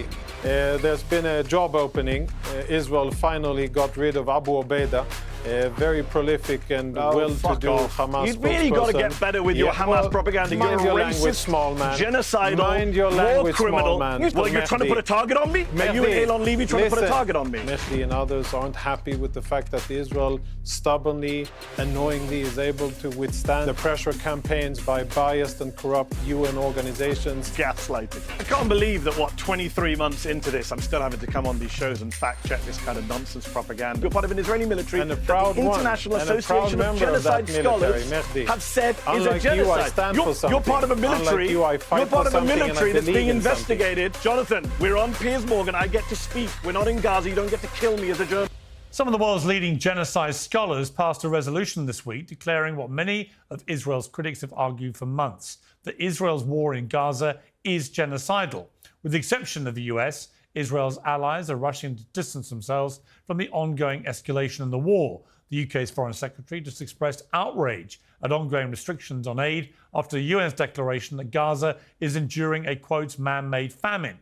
Mehdi, there's been a job opening. Israel finally got rid of Abu Ubaidah, a very prolific and well-to-do Hamas You've really got to get better with your Hamas propaganda. You're a racist, small man. genocidal, war criminal. Well, you're trying to put a target on me? Mehdi, Are you and Elon Levy trying to put a target on me? Mehdi and others aren't happy with the fact that Israel stubbornly, annoyingly is able to withstand the pressure campaigns by biased and corrupt UN organizations. Gaslighting. I can't believe that, 23 months into this, I'm still having to come on these shows and fact-check this kind of nonsense propaganda. You're part of an Israeli military and a proud the International one, Association of Genocide Scholars have said is a genocide. You're part of a military. You're part of a military that's being investigated. Jonathan, we're on Piers Morgan. I get to speak. We're not in Gaza. You don't get to kill me as a journalist. Some of the world's leading genocide scholars passed a resolution this week declaring what many of Israel's critics have argued for months, that Israel's war in Gaza is genocidal. With the exception of the US, Israel's allies are rushing to distance themselves from the ongoing escalation in the war. The UK's Foreign Secretary just expressed outrage at ongoing restrictions on aid after the UN's declaration that Gaza is enduring a, quote, man-made famine.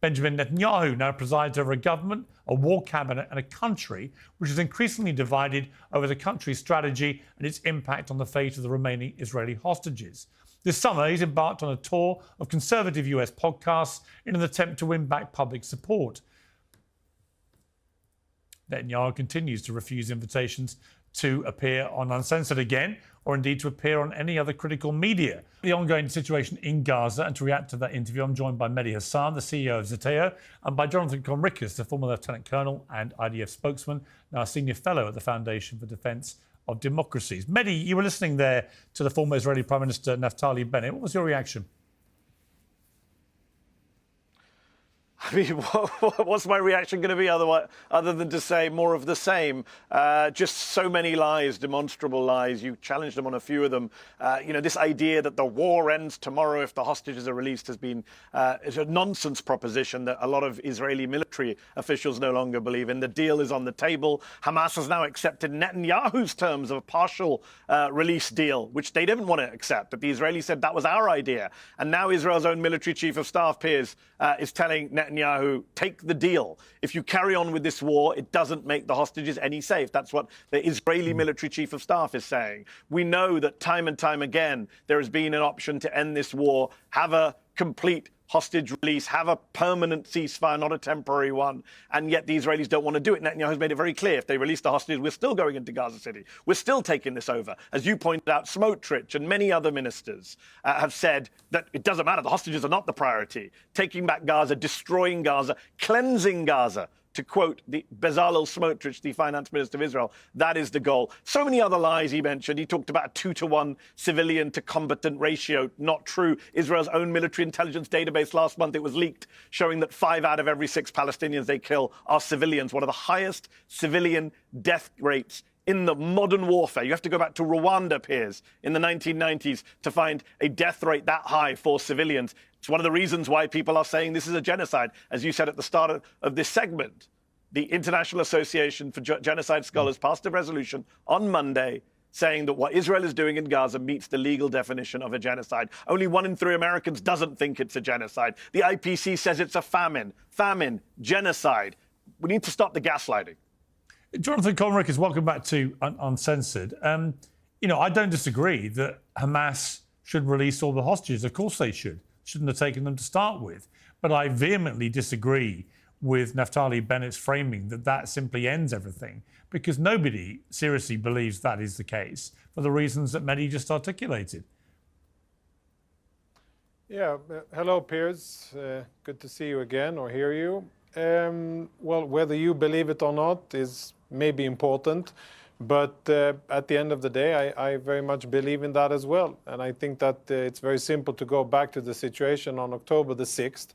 Benjamin Netanyahu now presides over a government, a war cabinet and a country which is increasingly divided over the country's strategy and its impact on the fate of the remaining Israeli hostages. This summer, he's embarked on a tour of conservative US podcasts in an attempt to win back public support. Netanyahu continues to refuse invitations to appear on Uncensored again, or indeed to appear on any other critical media. The ongoing situation in Gaza, and to react to that interview, I'm joined by Mehdi Hasan, the CEO of Zeteo, and by Jonathan Conricus, the former Lieutenant Colonel and IDF spokesman, now a senior fellow at the Foundation for Defence of Democracies. Mehdi, you were listening there to the former Israeli Prime Minister Naftali Bennett. What was your reaction? I mean, what's my reaction going to be other than to say more of the same? Just so many lies, demonstrable lies. You challenged them on a few of them. This idea that the war ends tomorrow if the hostages are released has been is a nonsense proposition that a lot of Israeli military officials no longer believe in. The deal is on the table. Hamas has now accepted Netanyahu's terms of a partial release deal, which they didn't want to accept. But the Israelis said that was our idea. And now Israel's own military chief of staff, Piers, is telling Netanyahu, take the deal. If you carry on with this war, it doesn't make the hostages any safe. That's what the Israeli military chief of staff is saying. We know that time and time again, there has been an option to end this war, have a complete hostage release, have a permanent ceasefire, not a temporary one. And yet the Israelis don't want to do it. Netanyahu has made it very clear. If they release the hostages, we're still going into Gaza City. We're still taking this over. As you pointed out, Smotrich and many other ministers have said that it doesn't matter. The hostages are not the priority. Taking back Gaza, destroying Gaza, cleansing Gaza. To quote the Bezalel Smotrich, the finance minister of Israel, that is the goal. So many other lies he mentioned. He talked about a 2-to-1 civilian to combatant ratio. Not true. Israel's own military intelligence database last month, it was leaked, showing that 5 out of every 6 Palestinians they kill are civilians. One of the highest civilian death rates in the modern warfare. You have to go back to Rwanda, Piers, in the 1990s to find a death rate that high for civilians. It's one of the reasons why people are saying this is a genocide. As you said at the start of this segment, the International Association for Genocide Scholars passed a resolution on Monday saying that what Israel is doing in Gaza meets the legal definition of a genocide. Only 1 in 3 Americans doesn't think it's a genocide. The IPC says it's a famine. Famine, genocide. We need to stop the gaslighting. Jonathan Conricus, welcome back to Uncensored. I don't disagree that Hamas should release all the hostages. Of course they should. Shouldn't have taken them to start with. But I vehemently disagree with Naftali Bennett's framing that simply ends everything, because nobody seriously believes that is the case for the reasons that Mehdi just articulated. Yeah, hello, Piers. Good to see you again or hear you. Well, whether you believe it or not is maybe important, but at the end of the day, I very much believe in that as well. And I think that it's very simple to go back to the situation on October the 6th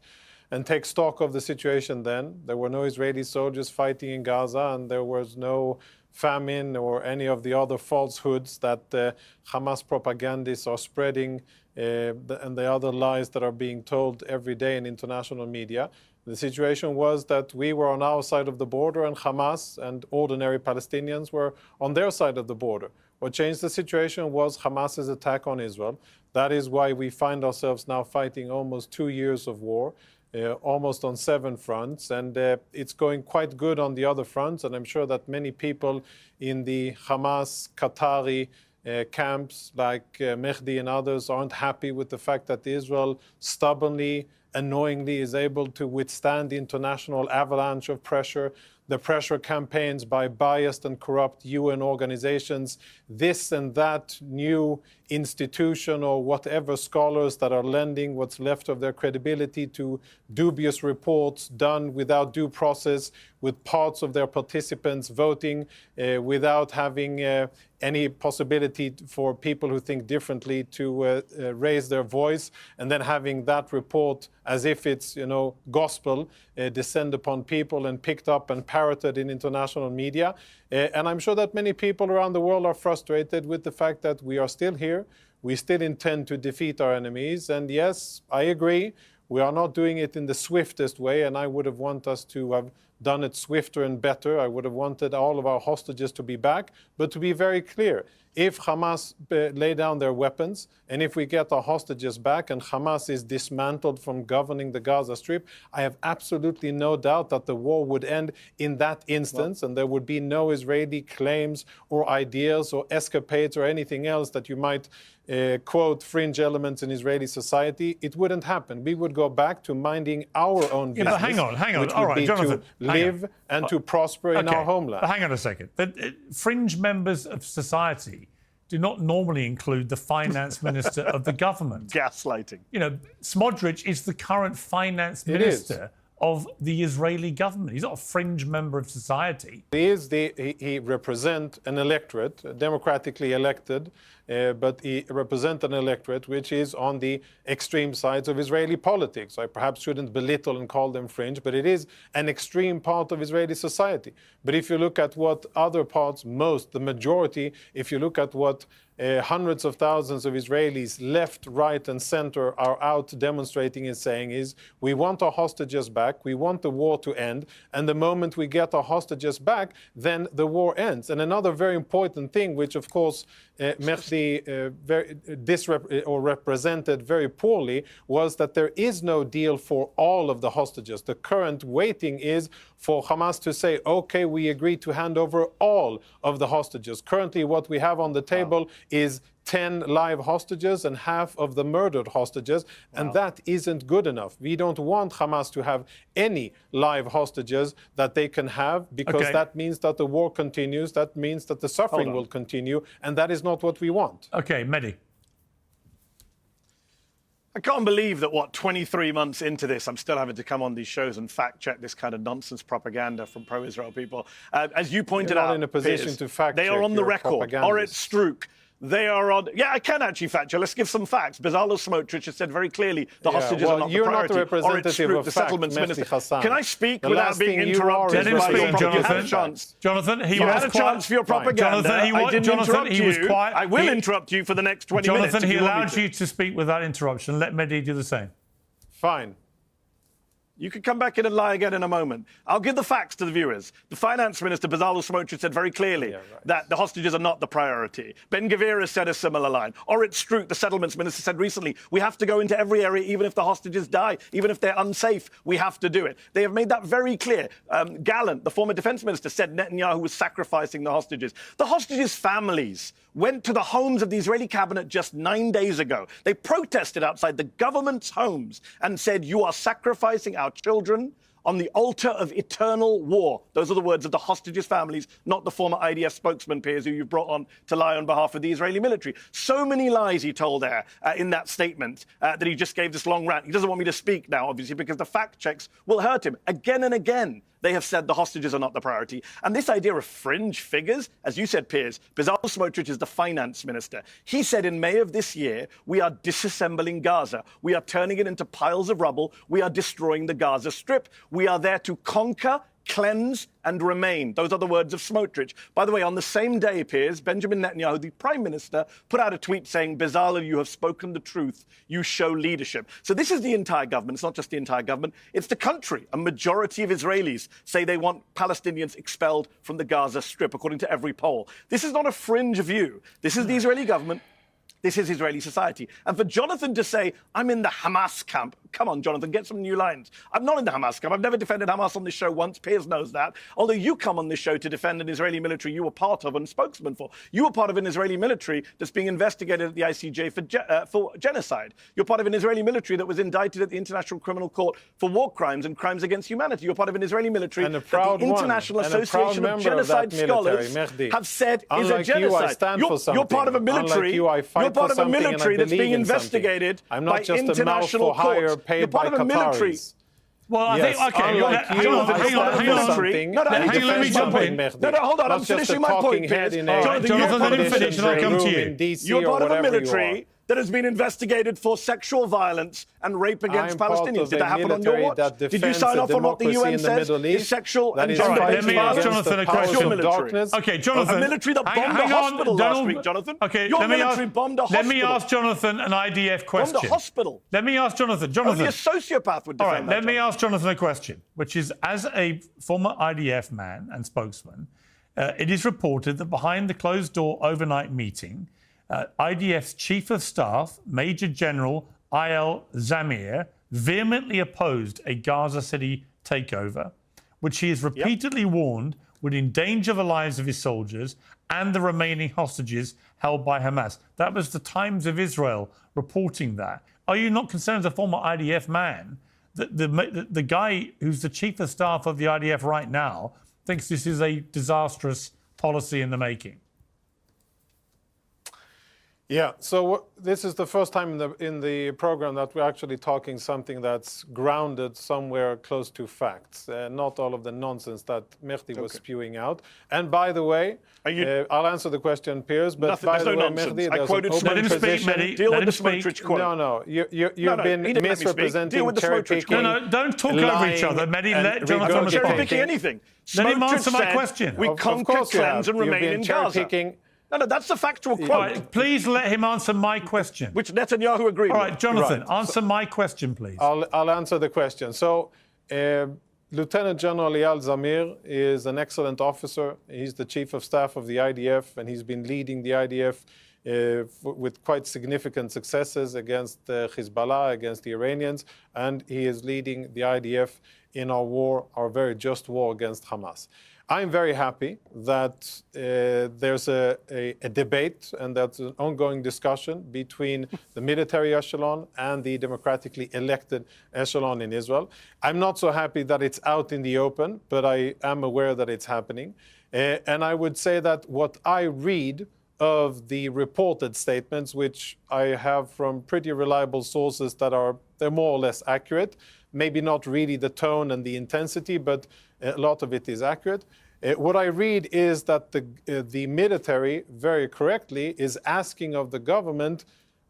and take stock of the situation then. There were no Israeli soldiers fighting in Gaza, and there was no famine or any of the other falsehoods that Hamas propagandists are spreading and the other lies that are being told every day in international media. The situation was that we were on our side of the border and Hamas and ordinary Palestinians were on their side of the border. What changed the situation was Hamas's attack on Israel. That is why we find ourselves now fighting almost 2 years of war. almost on 7 fronts, and it's going quite good on the other fronts. And I'm sure that many people in the Hamas, Qatari camps like Mehdi and others aren't happy with the fact that Israel stubbornly, annoyingly is able to withstand the international avalanche of pressure, the pressure campaigns by biased and corrupt UN organizations, this and that new institution or whatever scholars that are lending what's left of their credibility to dubious reports done without due process, with parts of their participants voting without having any possibility for people who think differently to raise their voice, and then having that report as if it's, gospel descend upon people and picked up and parroted in international media. And I'm sure that many people around the world are frustrated with the fact that we are still here. We still intend to defeat our enemies. And yes, I agree, we are not doing it in the swiftest way, and I would have wanted us to have done it swifter and better. I would have wanted all of our hostages to be back. But to be very clear, if Hamas lay down their weapons, and if we get our hostages back and Hamas is dismantled from governing the Gaza Strip, I have absolutely no doubt that the war would end in that instance, and there would be no Israeli claims or ideas or escapades or anything else that you might quote fringe elements in Israeli society. It wouldn't happen. We would go back to minding our own business. But hang on. Which All would right, be Jonathan, to live and to prosper in our homeland. But hang on a second. Fringe members of society do not normally include the finance minister of the government. Gaslighting. Smotrich is the current finance minister of the Israeli government. He's not a fringe member of society. He represents an electorate, democratically elected, but he represents an electorate which is on the extreme sides of Israeli politics. I perhaps shouldn't belittle and call them fringe, but it is an extreme part of Israeli society. But if you look at what other parts, the majority, if you look at what hundreds of thousands of Israelis, left, right, and center, are out demonstrating and saying is, we want our hostages back, we want the war to end, and the moment we get our hostages back, then the war ends. And another very important thing, which of course Mehdi represented very poorly, was that there is no deal for all of the hostages. The current waiting is for Hamas to say, okay, we agree to hand over all of the hostages. Currently, what we have on the table is 10 live hostages and half of the murdered hostages, and that isn't good enough. We don't want Hamas to have any live hostages that they can have, because that means that the war continues, that means that the suffering will continue, and that is not what we want. Okay, Mehdi. I can't believe that, 23 months into this, I'm still having to come on these shows and fact-check this kind of nonsense propaganda from pro-Israel people. As you pointed out, not in a position Piers, to fact-check. They are on the record. Orit Strouk. They are on. Yeah, I can actually fact check. Let's give some facts. Bezalel Smotrich has said very clearly the hostages are not the priority. You're not the representative of the settlements fact, minister. Mehdi Hasan. Can I speak without being interrupted? Let him speak, Jonathan. You had a chance. Jonathan, he you was had a chance for your propaganda. I didn't interrupt you. Was quiet. I will interrupt you for the next 20 minutes. Jonathan, he allowed you to speak without interruption. Let Mehdi do the same. Fine. You can come back in and lie again in a moment. I'll give the facts to the viewers. The finance minister, Bezalel Smotrich, said very clearly that the hostages are not the priority. Ben Gvir has said a similar line. Orit Strouk, the settlements minister, said recently, we have to go into every area, even if the hostages die, even if they're unsafe, we have to do it. They have made that very clear. Gallant, the former defense minister, said Netanyahu was sacrificing the hostages. The hostages' families went to the homes of the Israeli cabinet just 9 days ago. They protested outside the government's homes and said, you are sacrificing our children on the altar of eternal war. Those are the words of the hostages' families, not the former IDF spokesman, Piers, who you brought on to lie on behalf of the Israeli military. So many lies he told there in that statement that he just gave this long rant. He doesn't want me to speak now, obviously, because the fact checks will hurt him. Again and again, they have said the hostages are not the priority. And this idea of fringe figures, as you said, Piers, Bezalel Smotrich is the finance minister. He said in May of this year, we are disassembling Gaza. We are turning it into piles of rubble. We are destroying the Gaza Strip. We are there to conquer, cleanse and remain. Those are the words of Smotrich. By the way, on the same day, Piers, Benjamin Netanyahu, the prime minister, put out a tweet saying, Bezalel, you have spoken the truth. You show leadership. So this is the entire government. It's not just the entire government. It's the country. A majority of Israelis say they want Palestinians expelled from the Gaza Strip, according to every poll. This is not a fringe view. This is the Israeli government. This is Israeli society. And for Jonathan to say, I'm in the Hamas camp, come on, Jonathan, get some new lines. I'm not in the Hamas camp. I've never defended Hamas on this show once. Piers knows that. Although you come on this show to defend an Israeli military you were part of and spokesman for. You were part of an Israeli military that's being investigated at the ICJ for genocide. You're part of an Israeli military that was indicted at the International Criminal Court for war crimes and crimes against humanity. You're part of an Israeli military that the International Association of Genocide Scholars have said is a genocide. You're part of a military. You're part of a military that's being investigated by international courts. You're part of a military. Well, I think, okay, hang on, let me jump in. No, hold on, I'm finishing my point, Piers. Jonathan, let him finish and I'll come to you. You're part of a military that has been investigated for sexual violence and rape against Palestinians. Did that happen on your watch? Did you sign off on what the UN says is sexual and gender-based violence? Let me ask Jonathan a question. Okay, Jonathan. A military that bombed a hospital last week, Jonathan. Okay, your military bombed a hospital. Let me ask Jonathan an IDF question. Bombed a hospital. Let me ask Jonathan. Only a sociopath would defend that. All right, let me ask Jonathan a question, which is, as a former IDF man and spokesman, it is reported that behind the closed-door overnight meeting, IDF's Chief of Staff, Major General Ayal Zamir, vehemently opposed a Gaza City takeover, which he has repeatedly warned would endanger the lives of his soldiers and the remaining hostages held by Hamas. That was the Times of Israel reporting that. Are you not concerned as a former IDF man that the guy who's the Chief of Staff of the IDF right now thinks this is a disastrous policy in the making? Yeah, so this is the first time in the program that we're actually talking something that's grounded somewhere close to facts, not all of the nonsense that Mehdi was spewing out. And by the way, I'll answer the question, Piers, but by the way, Mehdi, I quoted let him speak, Mehdi. Deal with the Smotrich quote. No, you've been misrepresenting, cherry-picking. No, don't talk over each other, Mehdi. Let Jonathan respond. Cherry-picking anything. Let him answer my question. We conquer, cleanse, and remain in Gaza. No, that's the factual quote. All right, please let him answer my question. Which Netanyahu agreed with. All right, Jonathan, answer my question, please. I'll answer the question. So, Lieutenant General Eyal Zamir is an excellent officer. He's the Chief of Staff of the IDF, and he's been leading the IDF with quite significant successes against Hezbollah, against the Iranians, and he is leading the IDF in our war, our very just war against Hamas. I'm very happy that there's a debate and that's an ongoing discussion between the military echelon and the democratically elected echelon in Israel. I'm not so happy that it's out in the open, but I am aware that it's happening. And I would say that what I read of the reported statements, which I have from pretty reliable sources they're more or less accurate, maybe not really the tone and the intensity, but a lot of it is accurate. What I read is that the military, very correctly, is asking of the government,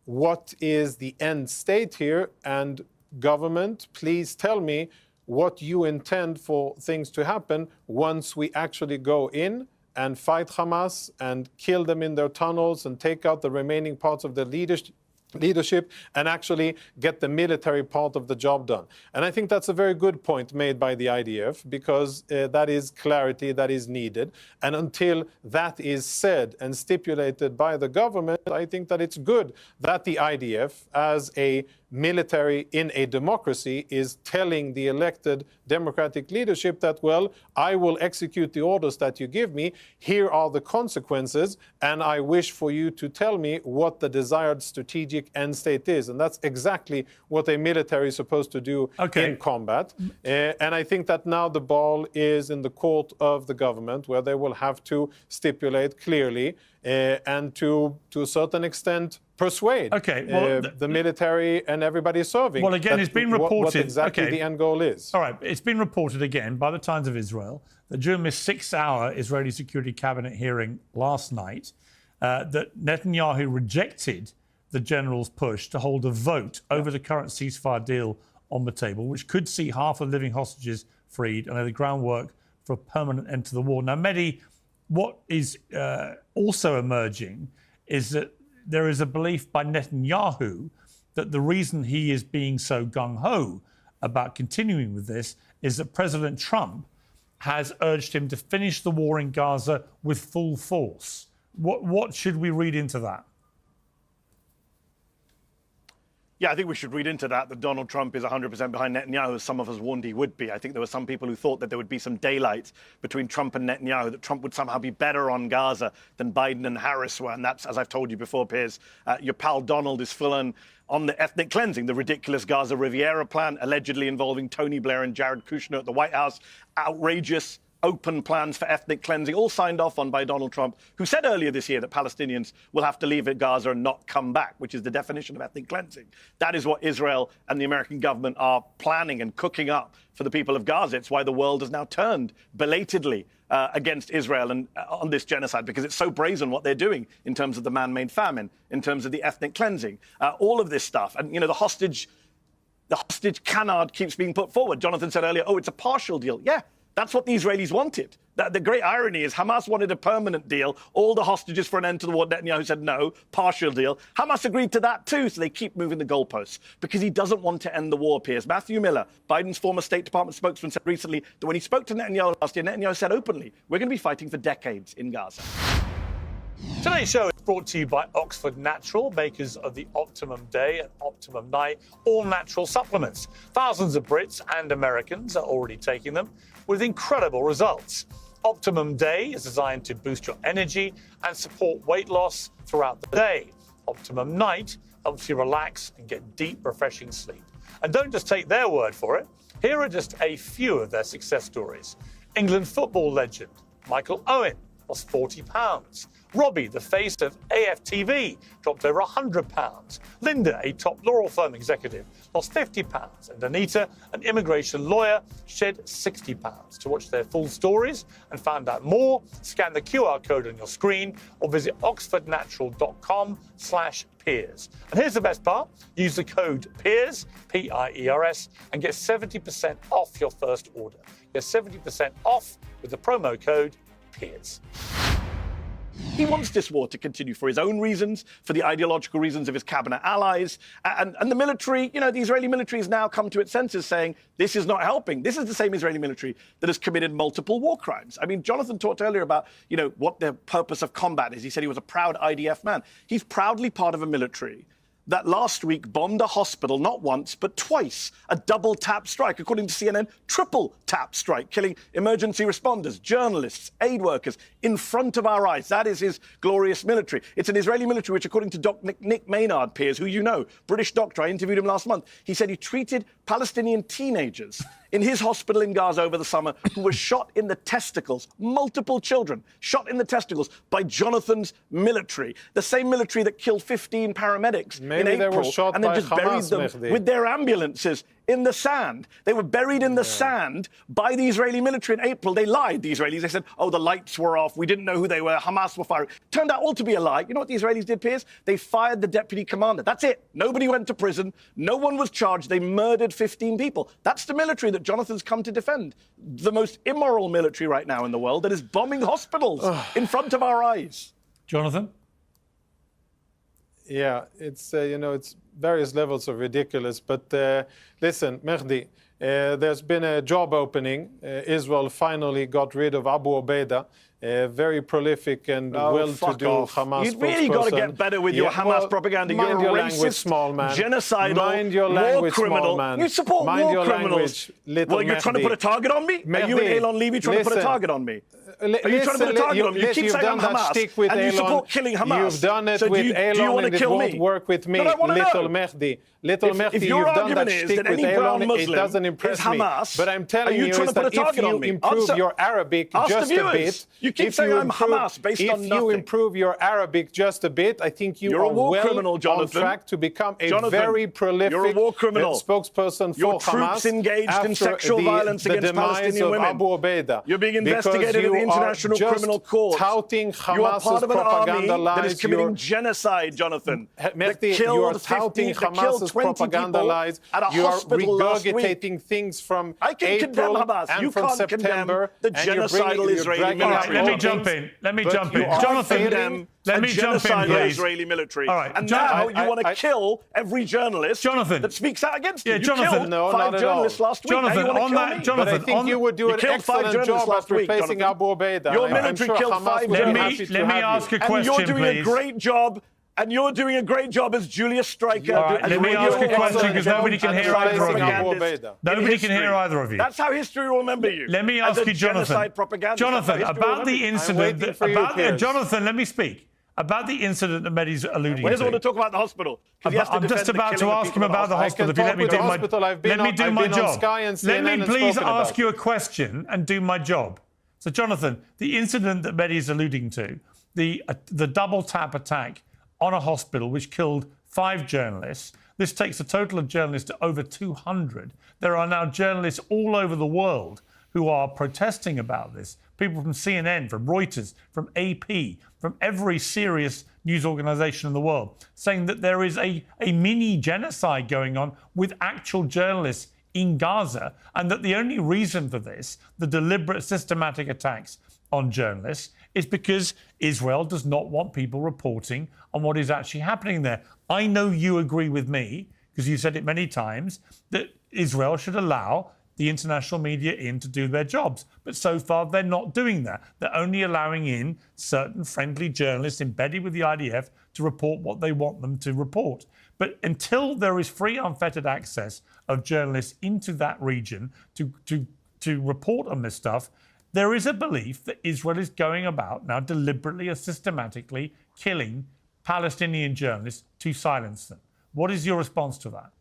what is the end state here? And government, please tell me what you intend for things to happen once we actually go in and fight Hamas and kill them in their tunnels and take out the remaining parts of the leadership and actually get the military part of the job done. And I think that's a very good point made by the IDF, because that is clarity that is needed. And until that is said and stipulated by the government, I think that it's good that the IDF, as a military in a democracy, is telling the elected democratic leadership that, well, I will execute the orders that you give me. Here are the consequences, and I wish for you to tell me what the desired strategic end state is. And that's exactly what a military is supposed to do in combat. And I think that now the ball is in the court of the government, where they will have to stipulate clearly and to a certain extent persuade the military and everybody serving. Well, again, it's been reported what exactly the end goal is. All right, it's been reported again by the Times of Israel that during this 6-hour Israeli Security Cabinet hearing last night, that Netanyahu rejected the general's push to hold a vote over the current ceasefire deal on the table, which could see half of living hostages freed and lay the groundwork for a permanent end to the war. Now, Mehdi, what is also emerging is that there is a belief by Netanyahu that the reason he is being so gung-ho about continuing with this is that President Trump has urged him to finish the war in Gaza with full force. What should we read into that? Yeah, I think we should read into that Donald Trump is 100% behind Netanyahu, as some of us warned he would be. I think there were some people who thought that there would be some daylight between Trump and Netanyahu, that Trump would somehow be better on Gaza than Biden and Harris were. And that's, as I've told you before, Piers, your pal Donald is full on the ethnic cleansing, the ridiculous Gaza Riviera plan, allegedly involving Tony Blair and Jared Kushner at the White House. Outrageous, open plans for ethnic cleansing, all signed off on by Donald Trump, who said earlier this year that Palestinians will have to leave Gaza and not come back, which is the definition of ethnic cleansing. That is what Israel and the American government are planning and cooking up for the people of Gaza. It's why the world has now turned belatedly against Israel and on this genocide, because it's so brazen what they're doing in terms of the man-made famine, in terms of the ethnic cleansing, all of this stuff. And, you know, the hostage canard keeps being put forward. Jonathan said earlier, oh, it's a partial deal. Yeah. That's what the Israelis wanted. The great irony is Hamas wanted a permanent deal, all the hostages for an end to the war. Netanyahu said no, partial deal. Hamas agreed to that too, so they keep moving the goalposts because he doesn't want to end the war, Piers. Matthew Miller, Biden's former State Department spokesman, said recently that when he spoke to Netanyahu last year, Netanyahu said openly, we're going to be fighting for decades in Gaza. Today's show is brought to you by Oxford Natural, makers of the Optimum Day and Optimum Night all-natural supplements. Thousands of Brits and Americans are already taking them with incredible results. Optimum Day is designed to boost your energy and support weight loss throughout the day. Optimum Night helps you relax and get deep, refreshing sleep. And don't just take their word for it. Here are just a few of their success stories. England football legend Michael Owen lost 40 pounds. Robbie, the face of AFTV, dropped over 100 pounds. Linda, a top law firm executive, lost 50 pounds. And Anita, an immigration lawyer, shed 60 pounds. To watch their full stories and find out more, scan the QR code on your screen or visit oxfordnatural.com/peers. And here's the best part. Use the code PEERS, P-I-E-R-S, and get 70% off your first order. Get 70% off with the promo code PEERS. He wants this war to continue for his own reasons, for the ideological reasons of his cabinet allies. And the military, you know, the Israeli military has now come to its senses saying this is not helping. This is the same Israeli military that has committed multiple war crimes. I mean, Jonathan talked earlier about, you know, what the purpose of combat is. He said he was a proud IDF man. He's proudly part of a military that last week bombed a hospital not once, but twice. A double tap strike, according to CNN, triple tap strike, killing emergency responders, journalists, aid workers in front of our eyes. That is his glorious military. It's an Israeli military which, according to Nick Maynard, Piers, who you know, British doctor, I interviewed him last month, he said he treated Palestinian teenagers in his hospital in Gaza over the summer who were shot in the testicles, multiple children shot in the testicles by Jonathan's military, the same military that killed 15 paramedics in April and then just buried them with their ambulances in the sand. They were buried in the sand by the Israeli military in April. They lied, the Israelis. They said, oh, the lights were off. We didn't know who they were. Hamas were firing. Turned out all to be a lie. You know what the Israelis did, Piers? They fired the deputy commander. That's it. Nobody went to prison. No one was charged. They murdered 15 people. That's the military that Jonathan's come to defend. The most immoral military right now in the world that is bombing hospitals in front of our eyes. Jonathan? Yeah, it's, you know, it's various levels of ridiculous. But listen, Mehdi, there's been a job opening. Israel finally got rid of Abu Ubaidah, a very prolific and well-to-do Hamas You've really got to get better with your Hamas propaganda. You're a racist, small man. Genocidal, war criminal. Man. You support war criminals. Well, you're trying to put a target on me? Mehdi, are you and Elon Levy trying to put a target on me? Are you trying to put a target on me? You keep saying I'm Hamas, and you support killing Hamas. You've done it so with Elon, and it won't work with me. Little Mehdi. Little Mehdi, you've done that shtick with Elon. It doesn't impress me. But I'm telling you is that if you improve your Arabic just a bit, you keep saying I'm Hamas based on nothing. If you improve your Arabic just a bit, I think you are well on track to become a very prolific spokesperson for Hamas. Your troops engaged in sexual violence against Palestinian women. Abu Ubaidah. You're being investigated in the International Criminal Court. Touting you are part of an army that is committing genocide, Jonathan. Mehdi, you are touting Hamas's propaganda lies. You are regurgitating things from April and from September. The genocidal Israeli military. Let me jump in. Jonathan, let me jump in, please. Israeli military. All right. And now you want to kill every journalist that speaks out against you. You killed 5 journalists last week. Jonathan, on that, but I think you would do an excellent job at replacing Abu Ubaidah. Your military killed 5 journalists. Let me ask a question, please. And you're doing a great job And you're doing a great job as Julius Streicher. All right, let me ask a question because nobody can hear either of you. Nobody can hear either of you. That's how history will remember you. Let me ask you, Jonathan. Jonathan, about the incident. Jonathan, let me speak. About the incident that Mehdi's alluding to. He doesn't want to talk about the hospital. I'm just about to ask him about the hospital. If you let me do my job. Let me please ask you a question and do my job. So, Jonathan, the incident that Mehdi is alluding to, the double tap attack on a hospital which killed 5 journalists. This takes the total of journalists to over 200. There are now journalists all over the world who are protesting about this. People from CNN, from Reuters, from AP, from every serious news organization in the world, saying that there is a mini genocide going on with actual journalists in Gaza, and that the only reason for this, the deliberate systematic attacks on journalists, is because Israel does not want people reporting on what is actually happening there. I know you agree with me, because you said it many times, that Israel should allow the international media in to do their jobs. But so far, they're not doing that. They're only allowing in certain friendly journalists embedded with the IDF to report what they want them to report. But until there is free, unfettered access of journalists into that region to report on this stuff, there is a belief that Israel is going about now deliberately and systematically killing Palestinian journalists to silence them. What is your response to that?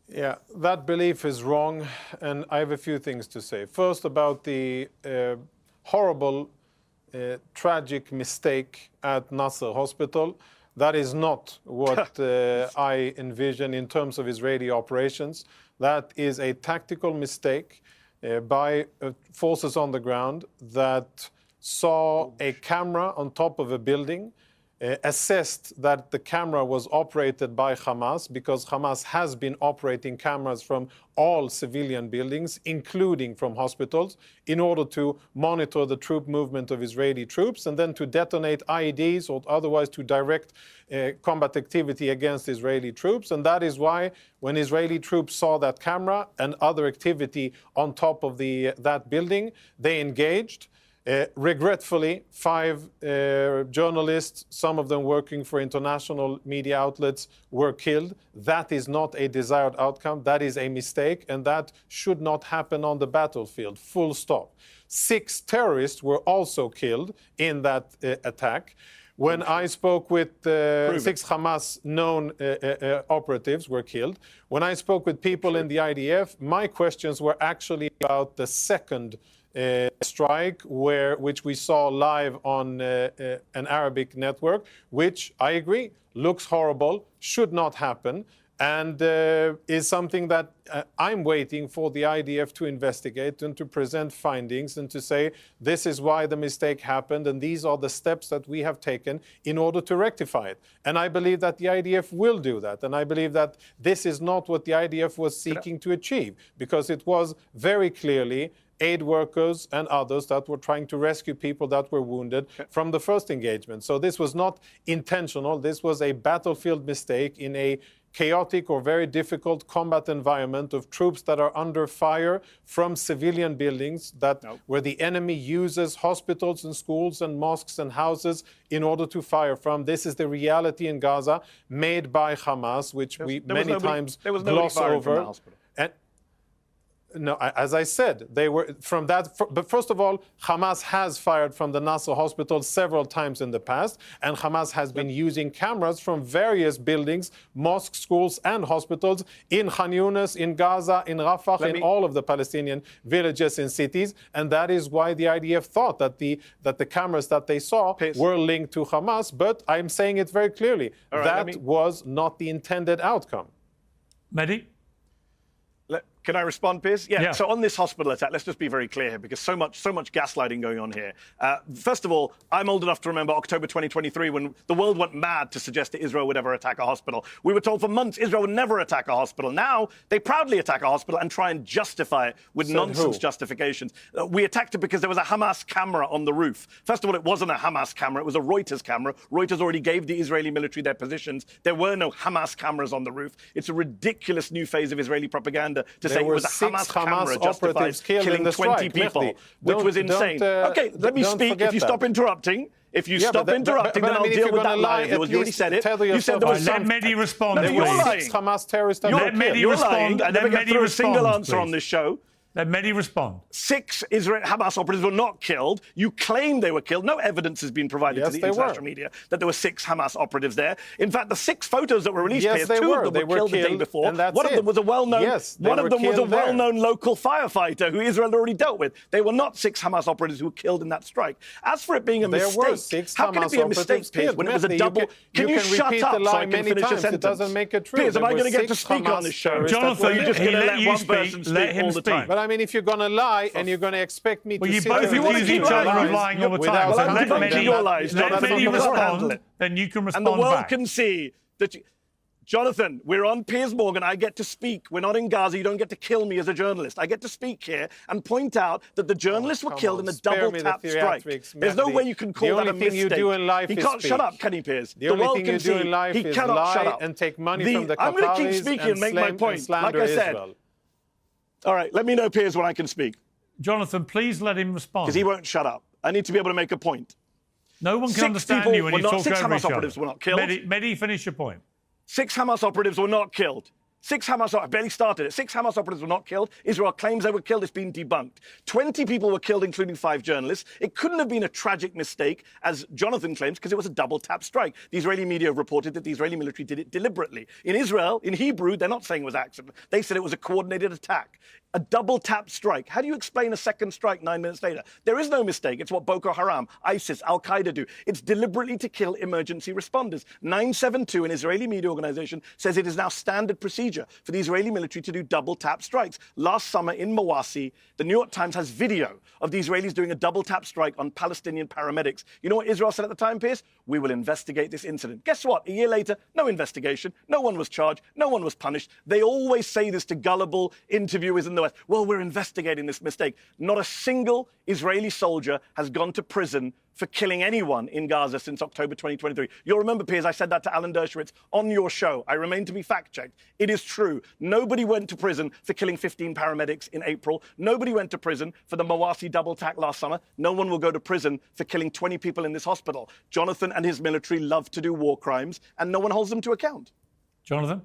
Yeah, that belief is wrong, and I have a few things to say. First, about the horrible, tragic mistake at Nasser Hospital. That is not what I envision in terms of Israeli operations. That is a tactical mistake by forces on the ground that saw a camera on top of a building, assessed that the camera was operated by Hamas, because Hamas has been operating cameras from all civilian buildings, including from hospitals, in order to monitor the troop movement of Israeli troops and then to detonate IEDs or otherwise to direct combat activity against Israeli troops. And that is why when Israeli troops saw that camera and other activity on top of that building, they engaged. Regretfully, 5 journalists, some of them working for international media outlets, were killed. That is not a desired outcome. That is a mistake, and that should not happen on the battlefield, full stop. 6 terrorists were also killed in that attack. When I spoke with 6 Hamas known operatives were killed. When I spoke with people in the IDF, my questions were actually about the second strike, which we saw live on an Arabic network, which I agree looks horrible, should not happen, and is something that I'm waiting for the IDF to investigate and to present findings and to say this is why the mistake happened and these are the steps that we have taken in order to rectify it. And I believe that the IDF will do that. And I believe that this is not what the IDF was seeking to achieve, because it was very clearly aid workers and others that were trying to rescue people that were wounded from the first engagement. So this was not intentional. This was a battlefield mistake in a chaotic or very difficult combat environment of troops that are under fire from civilian buildings where the enemy uses hospitals and schools and mosques and houses in order to fire from. This is the reality in Gaza made by Hamas, which we many times gloss over. No, as I said, they were from that. But first of all, Hamas has fired from the Nasser hospital several times in the past, and Hamas has been using cameras from various buildings, mosques, schools, and hospitals in Khan Yunis, in Gaza, in Rafah, in all of the Palestinian villages and cities. And that is why the IDF thought that the cameras that they saw were linked to Hamas. But I'm saying it very clearly, that was not the intended outcome. Mehdi? Can I respond, Piers? Yeah. So on this hospital attack, let's just be very clear here, because so much gaslighting going on here. First of all, I'm old enough to remember October 2023 when the world went mad to suggest that Israel would ever attack a hospital. We were told for months Israel would never attack a hospital. Now they proudly attack a hospital and try and justify it with nonsense justifications. We attacked it because there was a Hamas camera on the roof. First of all, it wasn't a Hamas camera. It was a Reuters camera. Reuters already gave the Israeli military their positions. There were no Hamas cameras on the roof. It's a ridiculous new phase of Israeli propaganda to say it was a Hamas camera justified killing 20 people, which was insane. Okay, let me speak if you stop interrupting. If you Yeah, stop but interrupting, but then I I'll mean, if deal you're with gonna that lie, lie. You at already least said it. tether You said there yourself was Let some... Mehdi respond, No, you're please. lying. 6 Hamas terrorists that You're- were Let killed. Mehdi You're respond. lying. I Let never get Mehdi through a single respond, answer on please. this show. Let Mehdi respond. 6 Hamas operatives were not killed. You claim they were killed. No evidence has been provided Yes, to the they international were. media that there were 6 Hamas operatives there. In fact, the 6 photos that were released, Yes, Piers, they 2 were. of them They were were killed the day killed, before. and that's One of them it. was a well-known. Yes, they one of were them was a killed there. well-known local firefighter who Israel already dealt with. They were not 6 Hamas operatives who were killed in that strike. As for it being a There mistake, were 6 how can it Hamas be a mistake, operatives Piers, killed. when it was a Mehdi, double? you you can shut repeat up the lie so I can many finish a times. It sentence? doesn't make it true. Piers, am There I were going to get to 6 speak on Hamas this show? terrorists that Jonathan, were Or are you just he going to let let you one speak. person Let speak him all the speak. time? But I mean, if you're going to lie and you're going to expect me to Well, you sit both there and accuse listen each to other of lies lying all the without time. So Well, I'm let debunking content, Mehdi, your lies, let Jonathan. Mehdi You can't handle respond, it. then you can And respond the world back. can see that... Jonathan, we're on Piers Morgan. I get to speak. We're not in Gaza. You don't get to kill me as a journalist. I get to speak here and point out that the journalists were come killed on, in a spare double me the tap strike. theatrics, There's no Mehdi. way you can The call that only a thing you mistake. do in life he is can't shut speak. up, can he, Piers? The only world thing can you do see in life he is cannot shut lie up. and take money from the I'm going to keep Qataris speaking and make my point. Like slander I said. Israel. All right, let me know, Piers, when I can speak, Jonathan, please let him respond. because he won't shut up. I need to be able to make a point. No one can 6 understand people you when were you not- talk 6 over Hamas each other. operatives were not killed. Mehdi, finish your point. 6 Hamas operatives were not killed. 6 Hamas, I barely started it. 6 Hamas operatives were not killed. Israel claims they were killed. It's been debunked. 20 people were killed, including 5 journalists. It couldn't have been a tragic mistake, as Jonathan claims, because it was a double tap strike. The Israeli media have reported that the Israeli military did it deliberately. In Israel, in Hebrew, they're not saying it was accident. They said it was a coordinated attack. A double tap strike. How do you explain a second strike 9 minutes later? There is no mistake. It's what Boko Haram, ISIS, Al Qaeda do. It's deliberately to kill emergency responders. 972, an Israeli media organization, says it is now standard procedure for the Israeli military to do double tap strikes. Last summer in Mawasi, the New York Times has video of the Israelis doing a double tap strike on Palestinian paramedics. You know what Israel said at the time, Piers? We will investigate this incident. Guess what? A year later, no investigation. No one was charged. No one was punished. They always say this to gullible interviewers in the West. Well, we're investigating this mistake. Not a single Israeli soldier has gone to prison for killing anyone in Gaza since October 2023. You'll remember, Piers, I said that to Alan Dershowitz on your show. I remain to be fact-checked. It is true. Nobody went to prison for killing 15 paramedics in April. Nobody went to prison for the Mawasi double attack last summer. No one will go to prison for killing 20 people in this hospital. Jonathan and his military love to do war crimes, and no one holds them to account. Jonathan?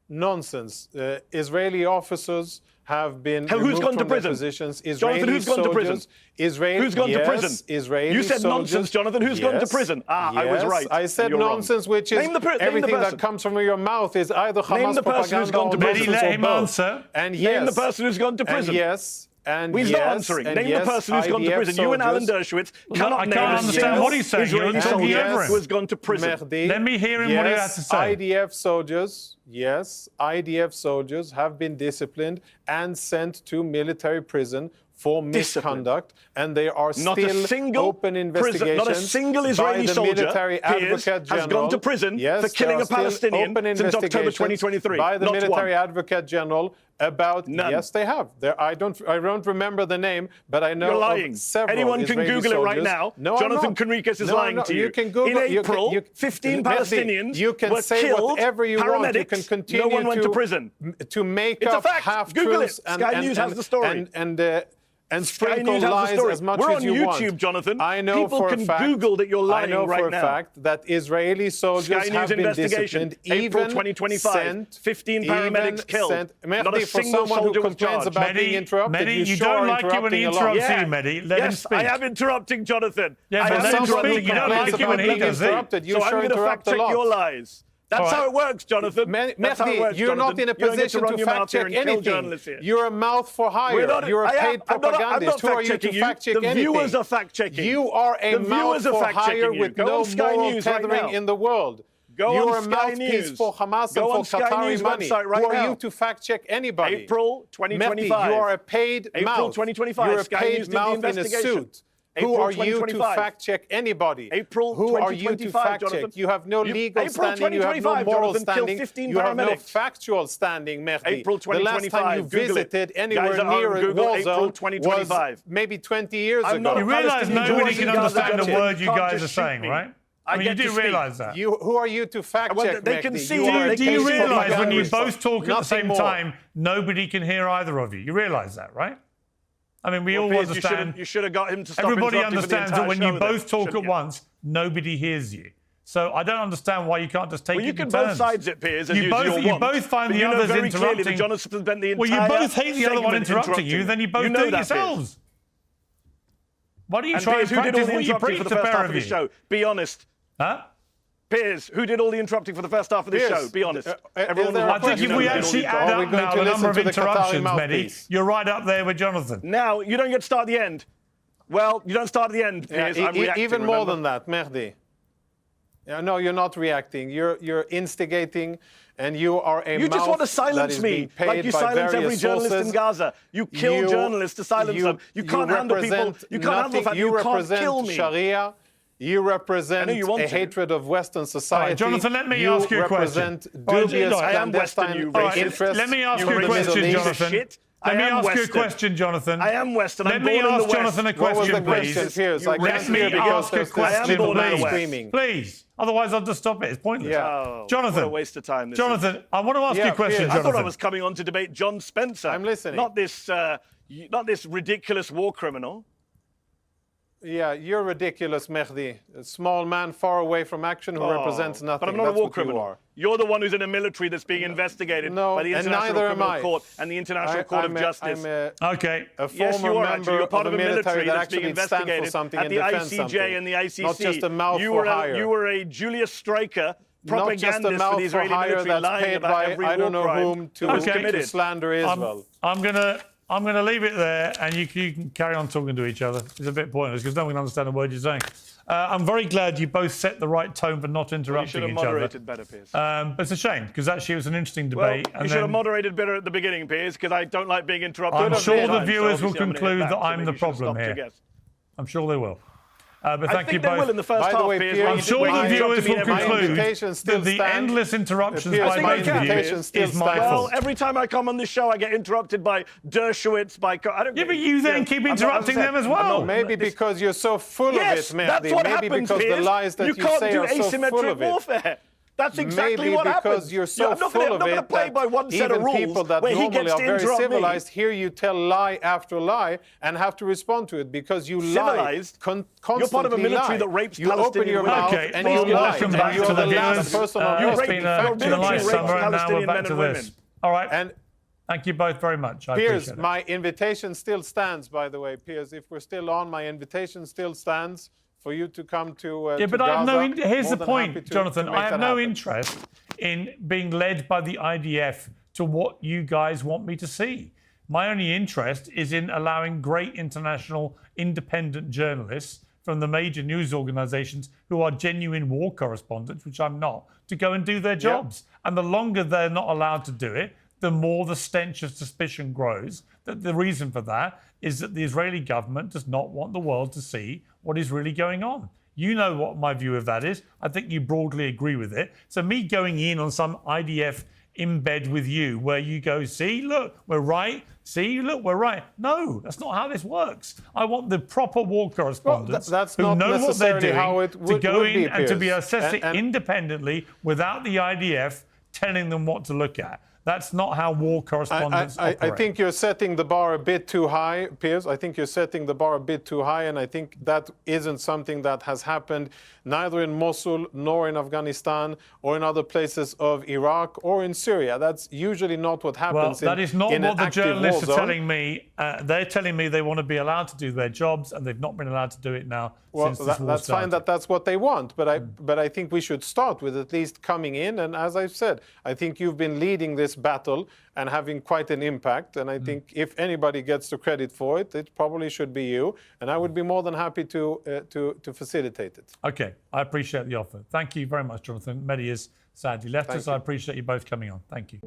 Nonsense. Israeli officers have been Who's removed gone to from their prison? positions. Jonathan, who's gone to prison? Who's gone to prison? Israeli You said soldiers. nonsense, Jonathan. Who's gone to Yes, prison? I was yes. right. I said You're wrong. nonsense, which is Name the everything person. that comes from your mouth is either Hamas the person who's propaganda gone to or prison. nonsense Let or him both. answer. And Name yes, the person who's gone to prison. And yes. And Well, he's yes, not answering. and Name yes, the person who's gone to IDF prison. You and Alan soldiers. Dershowitz I cannot can't name a understand single what he's saying. You're Israeli talking soldier over him. who has gone to prison. Mehdi, Let me hear him what he has to say. IDF soldiers, yes, IDF soldiers have been disciplined and sent to military prison for misconduct, and there are Not a still single open investigations not a single Israeli by the soldier, military Piers, advocate has general. gone to prison Yes, for killing there a are still Palestinian open since October investigations 2023. by the Not military one. advocate general about. None. Yes, they have. I don't remember the name, but I know You're lying. of several Anyone can Israeli Google it right soldiers. now. No, I'm Jonathan not. Conricus is No, I'm lying not. to you. You can Google. In April, 15 Mehdi, Palestinians you can were say killed. whatever you want. You can Paramedics. continue No one went to prison. to make It's a up fact. half Google it. truths Sky News has the story. and Sky sprinkle News has the lies story. as much We're as on you YouTube, want. Jonathan. I know People for can a fact. Google that you're lying I know right for a now. fact that Israeli soldiers Sky have News been investigation, disciplined. April even 2025. sent, 15 paramedics even killed. Sent, Not a Mehdi, for single someone who soldier was complains charged. about being interrupted, Mehdi, you sure don't are like it when he interrupting a lot. interrupts you, Mehdi. Let him speak. I am interrupting Jonathan. Yeah, I but am let him interrupting speak. You don't Jonathan. like it when he does it. interrupted. You So sure I'm going to interrupt fact a check lot. your lies. That's All right. how it works, Jonathan. That's how it works, You're not Jonathan. in a You don't get position run to your fact mouth here check and kill anything. journalists here. You're a mouth for hire. We're not- You're a I am- paid I'm not propagandist. Who are you to fact-checking fact check The anything? viewers are fact-checking. You are a The mouth viewers are for fact-checking hire you. with Go no on Sky moral News right tethering now. in the world. Go You're on a Sky mouthpiece News. for Hamas Go and on for Sky Qatari News money. website right Who are now. you to fact check anybody? April 2025. Mehdi, you are a paid April mouth. 2025. You're a Sky News paid did the mouth in a investigation. suit. Who April are you to 2025. fact check anybody? April Who are you to 2025, fact Jonathan. check? You have no legal April standing. You have no 2025, moral Jonathan, killed standing. 15 You have no paramedics. factual standing, Mehdi. April The last 2025. time you Google it. visited Guys anywhere at home, near a Google war April zone 2025. was maybe 20 years I'm not ago. You realise Palestinian nobody Jews can in Gaza, understand the Jonathan. word you Can't guys are just shoot saying, me. right? I I mean, get you to do speak. realise that. Who are you to fact Well, check, they can Mehdi? see You it. are a Do you paid realise when you propagandist. both talk at the Nothing same more. time, nobody can hear either of you? You realise that, right? I mean, we all Piers, understand. You should have got him to stop Everybody interrupting for the understands that entire when show you then, both talk shouldn't at you? once, nobody hears you. So I don't understand why you can't just take Well, you it can in both turns. sides it, Piers, as You you both, want. you both find but the you know others very clearly interrupting. that Jonathan spent the Well, entire you both hate the other one segment interrupting you, then you both know do it that, Piers. yourselves. Why don't you And try Piers, and who did all practice the what you interrupting preach, for the the first pair half of of the you? show? Be honest. Huh? Piers, who did all the interrupting for the first half of the Piers, show? Be honest. is Everyone there was a I think watching, if you we know, did all actually the add Are we up going now to the listen number of to the Qatari interruptions, Mehdi, mouthpiece? you're right up there with Jonathan. Now, you don't get to start at the end. Well, you don't start at the end, Piers. I'm reacting, even more remember? than that, Mehdi. Yeah, no, you're not reacting. You're instigating, and you are a You just want to mouth that silence is me, being paid like you by silence every various journalist sources. in Gaza. You kill journalists to silence them. You can't handle people. represent You can't handle the fact that you can't represent kill me. Sharia. You represent you want a to. hatred of Western society. Jonathan, let me ask you a question. represent All right, dubious I am Western, you clandestine racist. interests. Let me ask You you a racist. question, Piece of Jonathan. shit. Let me I am ask you a Western. question, Jonathan. I am Western. Let I'm me born in the ask Jonathan a West. What was question, the question, please. Piers? I You can't Let hear me because ask a there's this question, born in the please. West. screaming. Please. Otherwise, I'll just stop it. It's pointless. Yeah. Oh, Jonathan. what a waste of time this Jonathan, is. I want to ask you Yeah, a question, Piers. I Jonathan. thought I was coming on to debate John Spencer. I'm listening. Not this ridiculous war criminal. Yeah, you're ridiculous, Mehdi. A small man far away from action who represents nothing. But I'm not That's a war what you criminal. are. You're the one who's in a military that's being investigated No, by the and International neither am Criminal I. Court and the International Court of Justice. I'm a Okay. former Yes, you are actually. member You're part of of a a military that that's being actually stand for investigated something at and the defend ICJ something. and the ICC. Not just a mouth you for hire. You were a Julius Streicher Not just a propagandist for mouth the for Israeli hire military, that's lying paid about by every I don't war know crime whom to, that was committed. to slander Israel. I'm gonna leave it there, and you can carry on talking to each other. It's a bit pointless because no one can understand a word you're saying. I'm very glad you both set the right tone for not You interrupting should have each other. moderated better, Piers. But it's a shame because actually it was an interesting Well, debate. you should have moderated better at the beginning, Piers, because I don't like being interrupted. I'm all sure the time, so viewers will obviously I'm gonna hit conclude back, that so I'm maybe the you should have problem stopped, here. I guess. I'm sure they will. But I thank you think they both. will in the first By the half, way, Piers. Piers, when I'm you sure when the you interrupt viewers me will every My time. conclude invitation still that the stands. endless interruptions Piers, by my both of you invitation still is my stands. Well, fault. every time I come on this show, I get interrupted by Dershowitz, by... I don't Yeah, get- but you then keep I'm not- interrupting as I them as said, I'm well. not- Maybe because you're so full Yes, of it, Mehdi. that's what Maybe happens, because Piers. the lies that you can't say do are so asymmetric full of it. warfare. That's exactly Maybe what because happens. you're so I'm not full gonna, of I'm not it going to play that by one set of even rules people that where he normally gets are to very interrupt civilized me. hear you tell lie after lie and have to respond to it because you Civilized? lie constantly. You're part of a military lie. that rapes You open Palestinian your women. mouth Okay, and well, you lie. welcome And back you're to the the last viewers. person on It's earth been to a defend military nice rapes summer, and now we're Palestinian back men to and women. this. All right, And thank you both very much. I Piers, appreciate it. my invitation still stands, by the way, Piers. If we're still on, my invitation still stands for you to come to Yeah, to but I have Gaza. here's More the than happy point, to Jonathan. make I have that no happen. interest in being led by the IDF to what you guys want me to see. My only interest is in allowing great international independent journalists from the major news organizations who are genuine war correspondents, which I'm not, to go and do their jobs. And the longer they're not allowed to do it, the more the stench of suspicion grows. That the reason for that is that the Israeli government does not want the world to see what is really going on. You know what my view of that is. I think you broadly agree with it. So me going in on some IDF in bed with you where you go, see, look, we're right. See, look, we're right. No, that's not how this works. I want the proper war correspondents that's who not know what they're necessarily doing how it to would go be, in and to be Piers. assessing And- independently without the IDF telling them what to look at. That's not how war correspondents I operate. think you're setting the bar a bit too high, Piers. I think you're setting the bar a bit too high, and I think that isn't something that has happened neither in Mosul nor in Afghanistan or in other places of Iraq or in Syria. That's usually not what Well, happens that is not in what an the active war journalists are zone. telling me. They're telling me they want to be allowed to do their jobs, and they've not been allowed to do it now Well, since this war that's started. fine that that's what they want, but I think we should start with at least coming in. And as I've said, I think you've been leading this battle and having quite an impact. And I think if anybody gets the credit for it, it probably should be you. And I would be more than happy to facilitate it. Okay, I appreciate the offer. Thank you very much, Jonathan. Mehdi has sadly left us. you. I appreciate you both coming on. Thank you.